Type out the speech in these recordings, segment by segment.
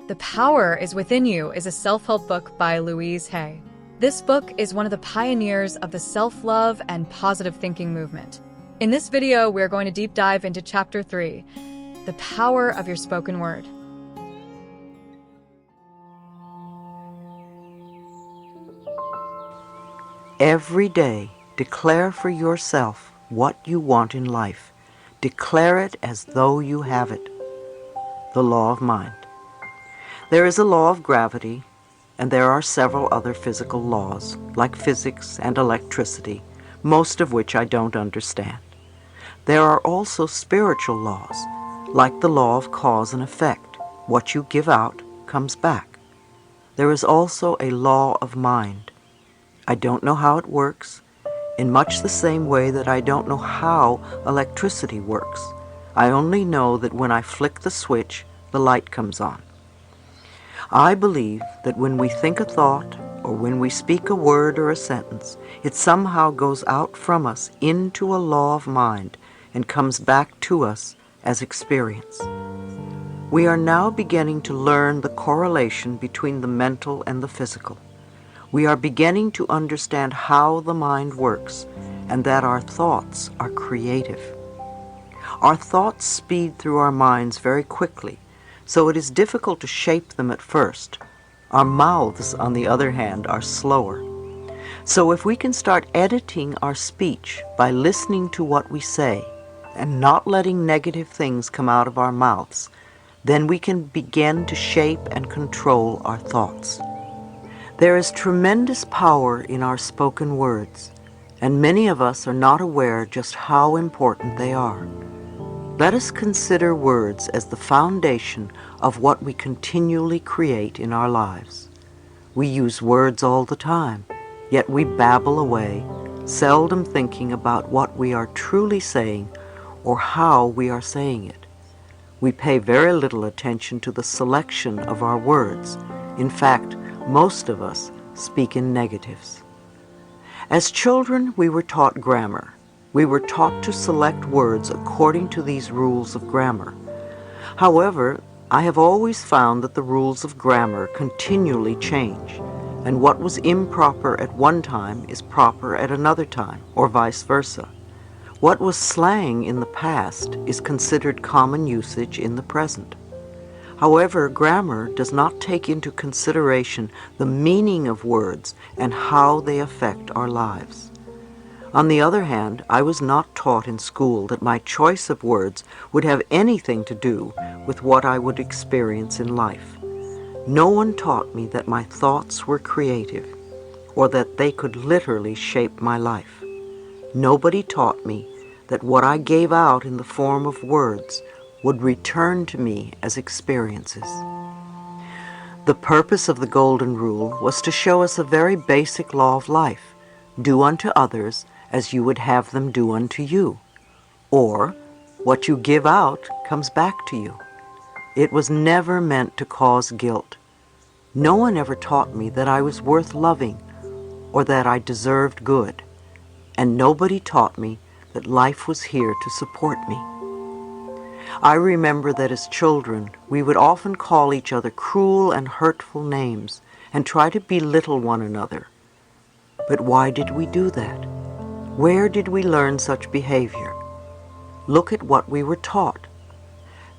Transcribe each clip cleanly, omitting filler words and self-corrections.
The Power is Within You is a self-help book by Louise Hay. This book is one of the pioneers of the self-love and positive thinking movement. In this video, we're going to deep dive into Chapter 3, The Power of Your Spoken Word. Every day, declare for yourself what you want in life. Declare it as though you have it. The law of mind. There is a law of gravity, and there are several other physical laws, like physics and electricity, most of which I don't understand. There are also spiritual laws, like the law of cause and effect. What you give out comes back. There is also a law of mind. I don't know how it works, in much the same way that I don't know how electricity works. I only know that when I flick the switch, the light comes on. I believe that when we think a thought, or when we speak a word or a sentence, it somehow goes out from us into a law of mind and comes back to us as experience. We are now beginning to learn the correlation between the mental and the physical. We are beginning to understand how the mind works and that our thoughts are creative. Our thoughts speed through our minds very quickly, so it is difficult to shape them at first. Our mouths, on the other hand, are slower. So if we can start editing our speech by listening to what we say and not letting negative things come out of our mouths, then we can begin to shape and control our thoughts. There is tremendous power in our spoken words, and many of us are not aware just how important they are. Let us consider words as the foundation of what we continually create in our lives. We use words all the time, yet we babble away, seldom thinking about what we are truly saying or how we are saying it. We pay very little attention to the selection of our words. In fact, most of us speak in negatives. As children, we were taught grammar. We were taught to select words according to these rules of grammar. However, I have always found that the rules of grammar continually change, and what was improper at one time is proper at another time, or vice versa. What was slang in the past is considered common usage in the present. However, grammar does not take into consideration the meaning of words and how they affect our lives. On the other hand, I was not taught in school that my choice of words would have anything to do with what I would experience in life. No one taught me that my thoughts were creative, or that they could literally shape my life. Nobody taught me that what I gave out in the form of words would return to me as experiences. The purpose of the Golden Rule was to show us a very basic law of life: do unto others as you would have them do unto you, or what you give out comes back to you. It was never meant to cause guilt. No one ever taught me that I was worth loving or that I deserved good, and nobody taught me that life was here to support me. I remember that as children, we would often call each other cruel and hurtful names and try to belittle one another. But why did we do that? Where did we learn such behavior? Look at what we were taught.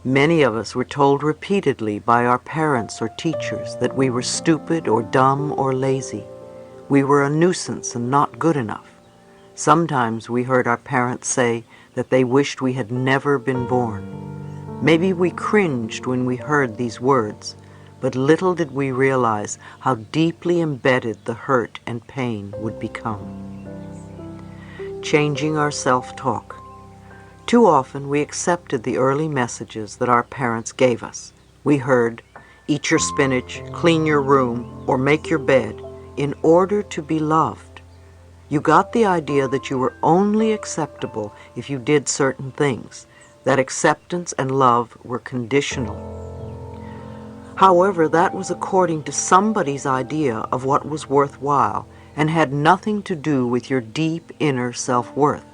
Many of us were told repeatedly by our parents or teachers that we were stupid or dumb or lazy. We were a nuisance and not good enough. Sometimes we heard our parents say that they wished we had never been born. Maybe we cringed when we heard these words, but little did we realize how deeply embedded the hurt and pain would become. Changing our self-talk. Too often we accepted the early messages that our parents gave us. We heard, "Eat your spinach, clean your room, or make your bed," in order to be loved. You got the idea that you were only acceptable if you did certain things, that acceptance and love were conditional. However, that was according to somebody's idea of what was worthwhile and had nothing to do with your deep inner self-worth.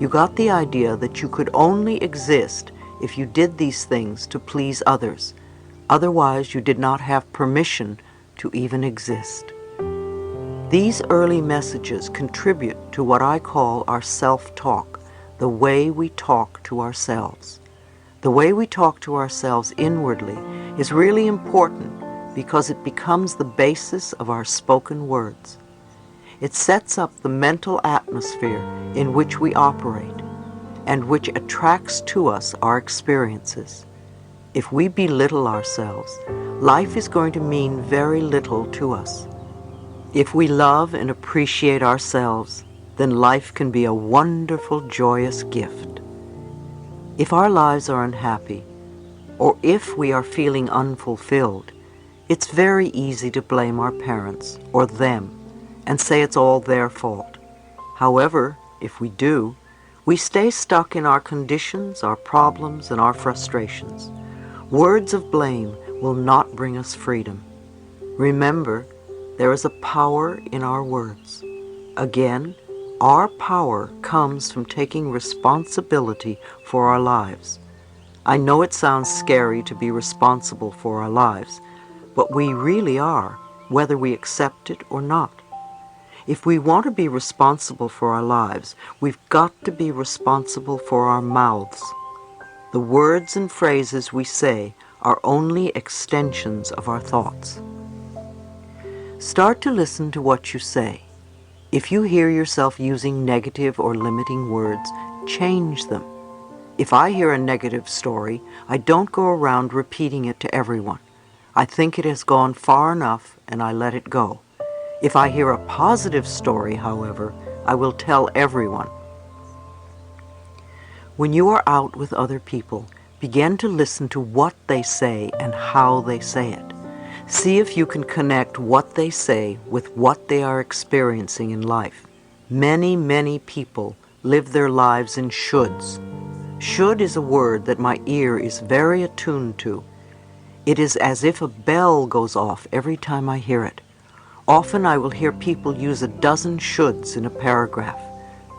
You got the idea that you could only exist if you did these things to please others, Otherwise, you did not have permission to even exist. These early messages contribute to what I call our self-talk, the way we talk to ourselves. The way we talk to ourselves inwardly is really important because it becomes the basis of our spoken words. It sets up the mental atmosphere in which we operate and which attracts to us our experiences. If we belittle ourselves, life is going to mean very little to us. If we love and appreciate ourselves, then life can be a wonderful, joyous gift. If our lives are unhappy, or if we are feeling unfulfilled, it's very easy to blame our parents or them and say it's all their fault. However, if we do, we stay stuck in our conditions, our problems, and our frustrations. Words of blame will not bring us freedom. Remember, there is a power in our words. Again, our power comes from taking responsibility for our lives. I know it sounds scary to be responsible for our lives, but we really are, whether we accept it or not. If we want to be responsible for our lives, we've got to be responsible for our mouths. The words and phrases we say are only extensions of our thoughts. Start to listen to what you say. If you hear yourself using negative or limiting words, change them. If I hear a negative story, I don't go around repeating it to everyone. I think it has gone far enough and I let it go. If I hear a positive story, however, I will tell everyone. When you are out with other people, begin to listen to what they say and how they say it. See if you can connect what they say with what they are experiencing in life. Many people live their lives in shoulds. Should is a word that my ear is very attuned to. It is as if a bell goes off every time I hear it. Often I will hear people use a dozen shoulds in a paragraph.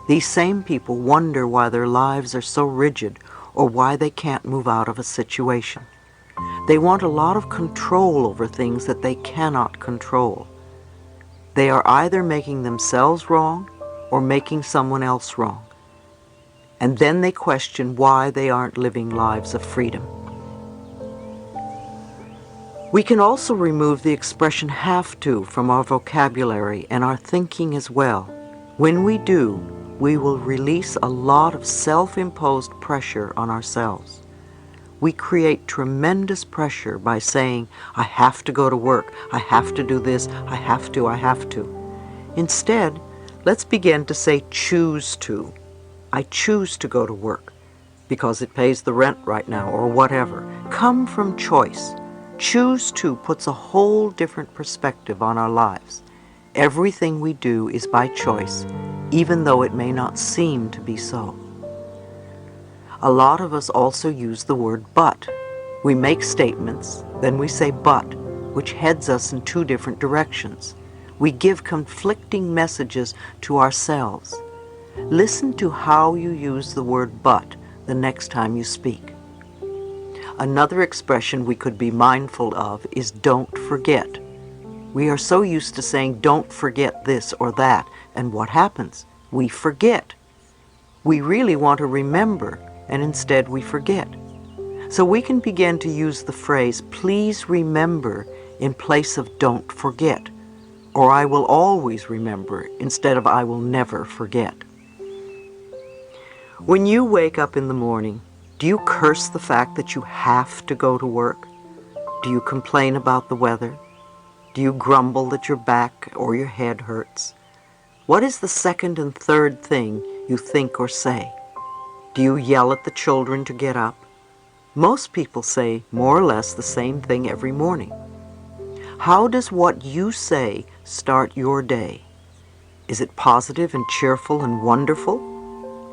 These same people wonder why their lives are so rigid or why they can't move out of a situation. They want a lot of control over things that they cannot control. They are either making themselves wrong or making someone else wrong. And then they question why they aren't living lives of freedom. We can also remove the expression have to from our vocabulary and our thinking as well. When we do, we will release a lot of self-imposed pressure on ourselves. We create tremendous pressure by saying, I have to go to work, I have to do this, I have to. Instead, let's begin to say choose to. I choose to go to work because it pays the rent right now or whatever. Come from choice. Choose to puts a whole different perspective on our lives. Everything we do is by choice, even though it may not seem to be so. A lot of us also use the word but. We make statements, then we say but, which heads us in two different directions. We give conflicting messages to ourselves. Listen to how you use the word but the next time you speak. Another expression we could be mindful of is don't forget. We are so used to saying don't forget this or that, and what happens? We forget. We really want to remember, and instead we forget. So we can begin to use the phrase please remember in place of don't forget, or I will always remember instead of I will never forget. When you wake up in the morning, do you curse the fact that you have to go to work? Do you complain about the weather? Do you grumble that your back or your head hurts? What is the second and third thing you think or say? Do you yell at the children to get up? Most people say more or less the same thing every morning. How does what you say start your day? Is it positive and cheerful and wonderful?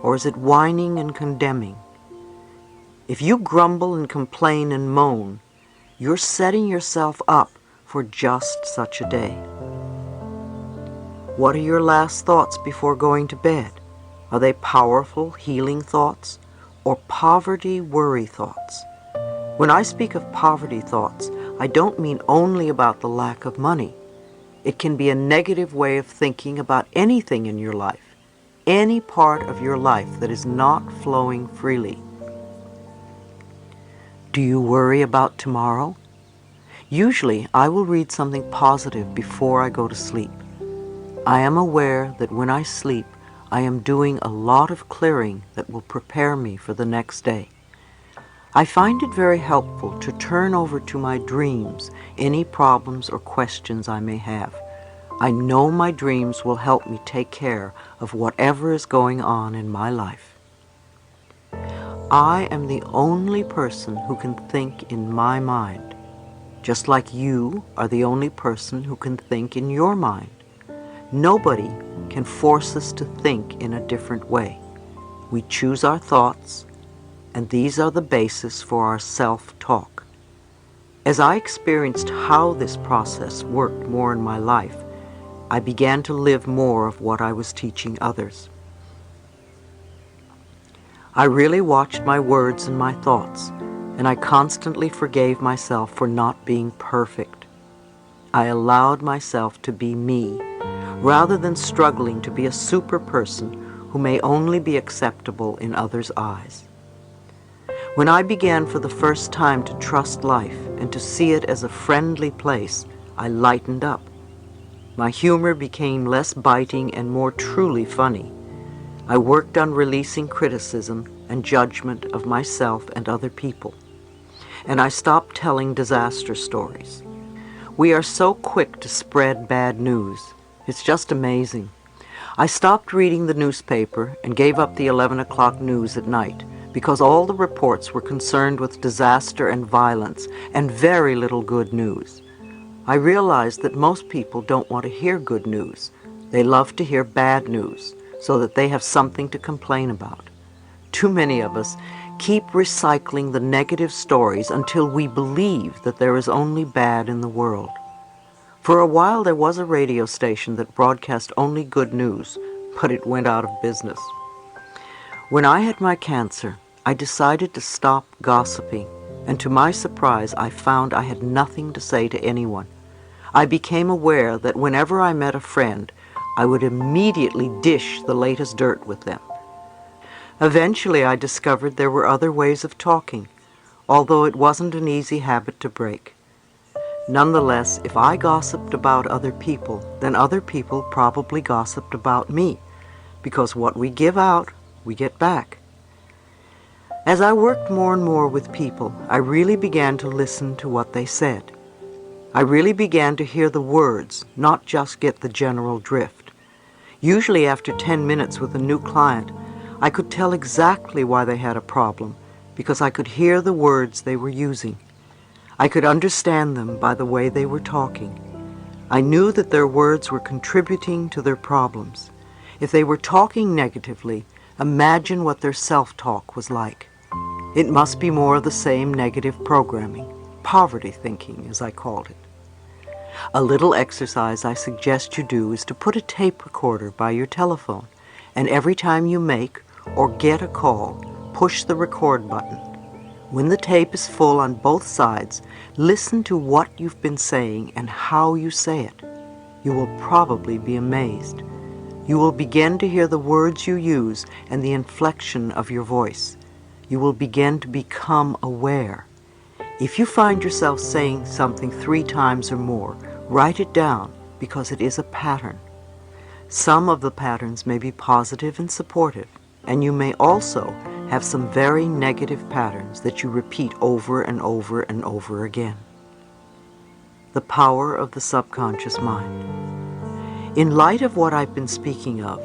Or is it whining and condemning? If you grumble and complain and moan, you're setting yourself up for just such a day. What are your last thoughts before going to bed? Are they powerful, healing thoughts or poverty, worry thoughts? When I speak of poverty thoughts, I don't mean only about the lack of money. It can be a negative way of thinking about anything in your life, any part of your life that is not flowing freely. Do you worry about tomorrow? Usually, I will read something positive before I go to sleep. I am aware that when I sleep, I am doing a lot of clearing that will prepare me for the next day. I find it very helpful to turn over to my dreams any problems or questions I may have. I know my dreams will help me take care of whatever is going on in my life. I am the only person who can think in my mind, just like you are the only person who can think in your mind. Nobody can force us to think in a different way. We choose our thoughts, and these are the basis for our self-talk. As I experienced how this process worked more in my life, I began to live more of what I was teaching others. I really watched my words and my thoughts, and I constantly forgave myself for not being perfect. I allowed myself to be me, rather than struggling to be a super person who may only be acceptable in others' eyes. When I began for the first time to trust life and to see it as a friendly place, I lightened up. My humor became less biting and more truly funny. I worked on releasing criticism and judgment of myself and other people. And I stopped telling disaster stories. We are so quick to spread bad news. It's just amazing. I stopped reading the newspaper and gave up the 11 o'clock news at night because all the reports were concerned with disaster and violence and very little good news. I realized that most people don't want to hear good news. They love to hear bad news so that they have something to complain about. Too many of us keep recycling the negative stories until we believe that there is only bad in the world. For a while there was a radio station that broadcast only good news, but it went out of business. When I had my cancer, I decided to stop gossiping, and to my surprise, I found I had nothing to say to anyone. I became aware that whenever I met a friend, I would immediately dish the latest dirt with them. Eventually, I discovered there were other ways of talking, although it wasn't an easy habit to break. Nonetheless, if I gossiped about other people, then other people probably gossiped about me, because what we give out, we get back. As I worked more and more with people, I really began to listen to what they said. I really began to hear the words, not just get the general drift. Usually after 10 minutes with a new client, I could tell exactly why they had a problem, because I could hear the words they were using. I could understand them by the way they were talking. I knew that their words were contributing to their problems. If they were talking negatively, imagine what their self-talk was like. It must be more of the same negative programming, poverty thinking, as I called it. A little exercise I suggest you do is to put a tape recorder by your telephone, and every time you make or get a call, push the record button. When the tape is full on both sides, listen to what you've been saying and how you say it. You will probably be amazed. You will begin to hear the words you use and the inflection of your voice. You will begin to become aware. If you find yourself saying something 3 times or more, write it down because it is a pattern. Some of the patterns may be positive and supportive, and you may also have some very negative patterns that you repeat over and over and over again. The power of the subconscious mind. In light of what I've been speaking of,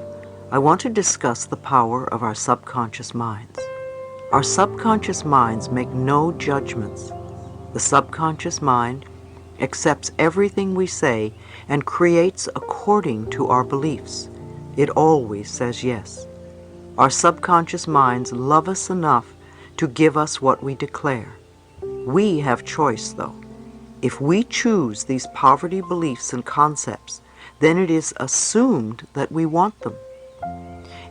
I want to discuss the power of our subconscious minds. Our subconscious minds make no judgments. The subconscious mind accepts everything we say and creates according to our beliefs. It always says yes. Our subconscious minds love us enough to give us what we declare. We have choice, though. If we choose these poverty beliefs and concepts, then it is assumed that we want them.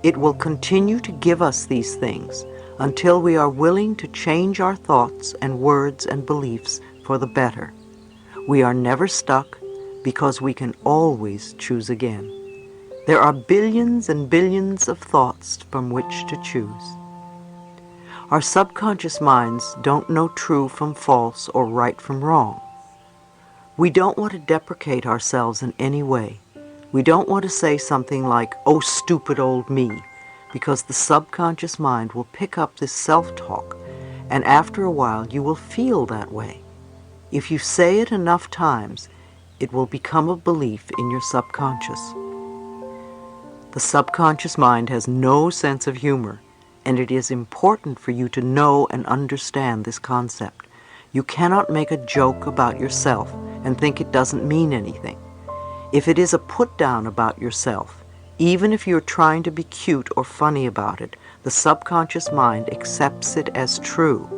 It will continue to give us these things until we are willing to change our thoughts and words and beliefs for the better. We are never stuck because we can always choose again. There are billions and billions of thoughts from which to choose. Our subconscious minds don't know true from false or right from wrong. We don't want to deprecate ourselves in any way. We don't want to say something like, "Oh, stupid old me," because the subconscious mind will pick up this self-talk, and after a while you will feel that way. If you say it enough times, it will become a belief in your subconscious. The subconscious mind has no sense of humor, and it is important for you to know and understand this concept. You cannot make a joke about yourself and think it doesn't mean anything. If it is a put-down about yourself, even if you're trying to be cute or funny about it, the subconscious mind accepts it as true.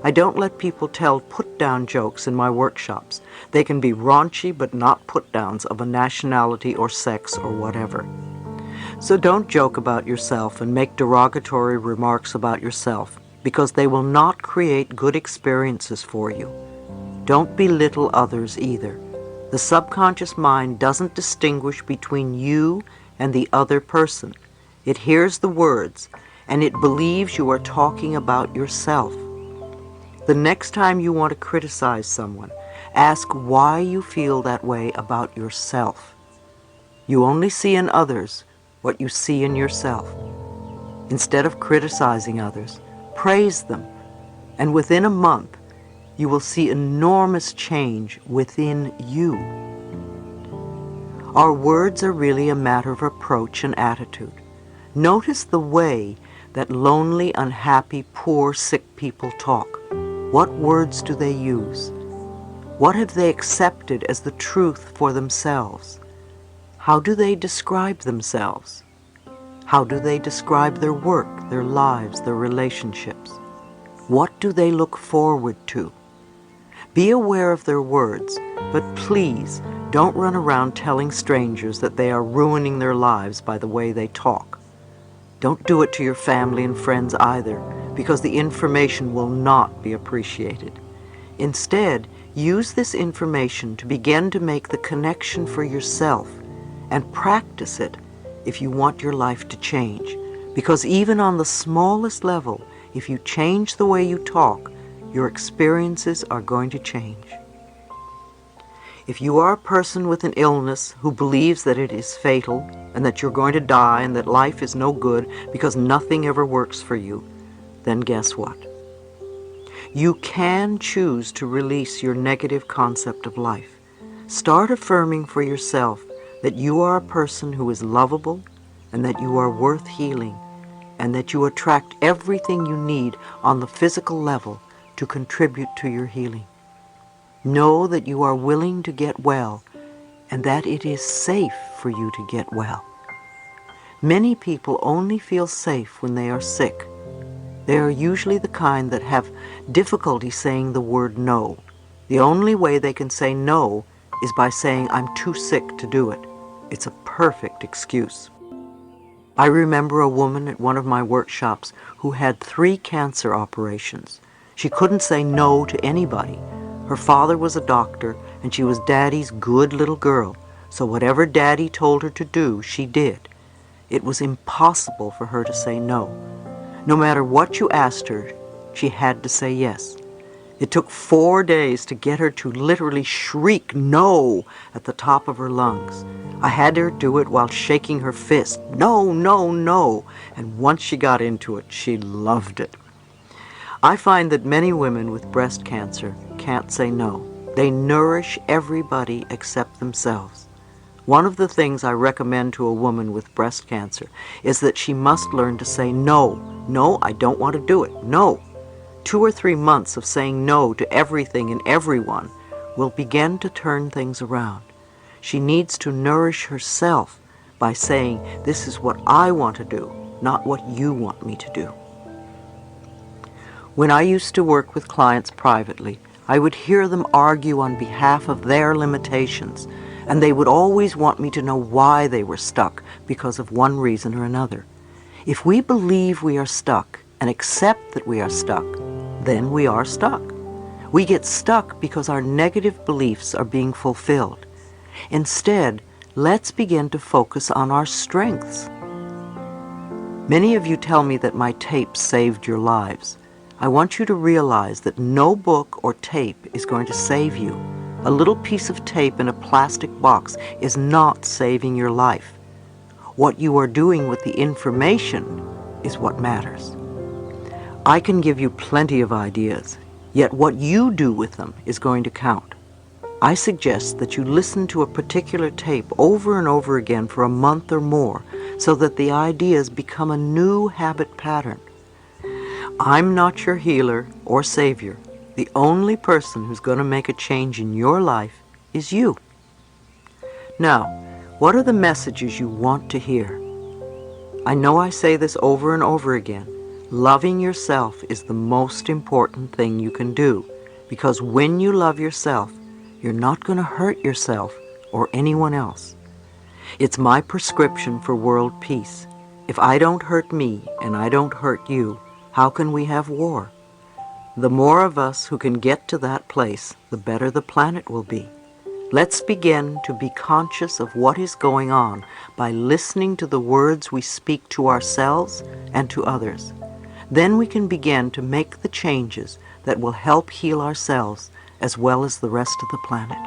I don't let people tell put-down jokes in my workshops. They can be raunchy but not put-downs of a nationality or sex or whatever. So don't joke about yourself and make derogatory remarks about yourself, because they will not create good experiences for you. Don't belittle others either. The subconscious mind doesn't distinguish between you and the other person. It hears the words, and it believes you are talking about yourself. The next time you want to criticize someone, ask why you feel that way about yourself. You only see in others what you see in yourself. Instead of criticizing others, praise them, and within a month, you will see enormous change within you. Our words are really a matter of approach and attitude. Notice the way that lonely, unhappy, poor, sick people talk. What words do they use? What have they accepted as the truth for themselves? How do they describe themselves? How do they describe their work, their lives, their relationships? What do they look forward to? Be aware of their words, but please don't run around telling strangers that they are ruining their lives by the way they talk. Don't do it to your family and friends either, because the information will not be appreciated. Instead, use this information to begin to make the connection for yourself and practice it if you want your life to change. Because even on the smallest level, if you change the way you talk, your experiences are going to change. If you are a person with an illness who believes that it is fatal and that you're going to die and that life is no good because nothing ever works for you, then guess what? You can choose to release your negative concept of life. Start affirming for yourself that you are a person who is lovable and that you are worth healing and that you attract everything you need on the physical level to contribute to your healing. Know that you are willing to get well and that it is safe for you to get well. Many people only feel safe when they are sick. They are usually the kind that have difficulty saying the word no. The only way they can say no is by saying, "I'm too sick to do it." It's a perfect excuse. I remember a woman at one of my workshops who had 3 cancer operations. She couldn't say no to anybody. Her father was a doctor, and she was Daddy's good little girl, so whatever Daddy told her to do, she did. It was impossible for her to say no. No matter what you asked her, she had to say yes. It took 4 days to get her to literally shriek no at the top of her lungs. I had her do it while shaking her fist, no, no, no, and once she got into it, she loved it. I find that many women with breast cancer can't say no. They nourish everybody except themselves. One of the things I recommend to a woman with breast cancer is that she must learn to say no. No, I don't want to do it. No. 2 or 3 months of saying no to everything and everyone will begin to turn things around. She needs to nourish herself by saying, "This is what I want to do, not what you want me to do." When I used to work with clients privately, I would hear them argue on behalf of their limitations, and they would always want me to know why they were stuck because of one reason or another. If we believe we are stuck and accept that we are stuck, then we are stuck. We get stuck because our negative beliefs are being fulfilled. Instead, let's begin to focus on our strengths. Many of you tell me that my tapes saved your lives. I want you to realize that no book or tape is going to save you. A little piece of tape in a plastic box is not saving your life. What you are doing with the information is what matters. I can give you plenty of ideas, yet what you do with them is going to count. I suggest that you listen to a particular tape over and over again for a month or more so that the ideas become a new habit pattern. I'm not your healer or savior. The only person who's going to make a change in your life is you. Now, what are the messages you want to hear? I know I say this over and over again. Loving yourself is the most important thing you can do, because when you love yourself, you're not going to hurt yourself or anyone else. It's my prescription for world peace. If I don't hurt me and I don't hurt you, how can we have war? The more of us who can get to that place, the better the planet will be. Let's begin to be conscious of what is going on by listening to the words we speak to ourselves and to others. Then we can begin to make the changes that will help heal ourselves as well as the rest of the planet.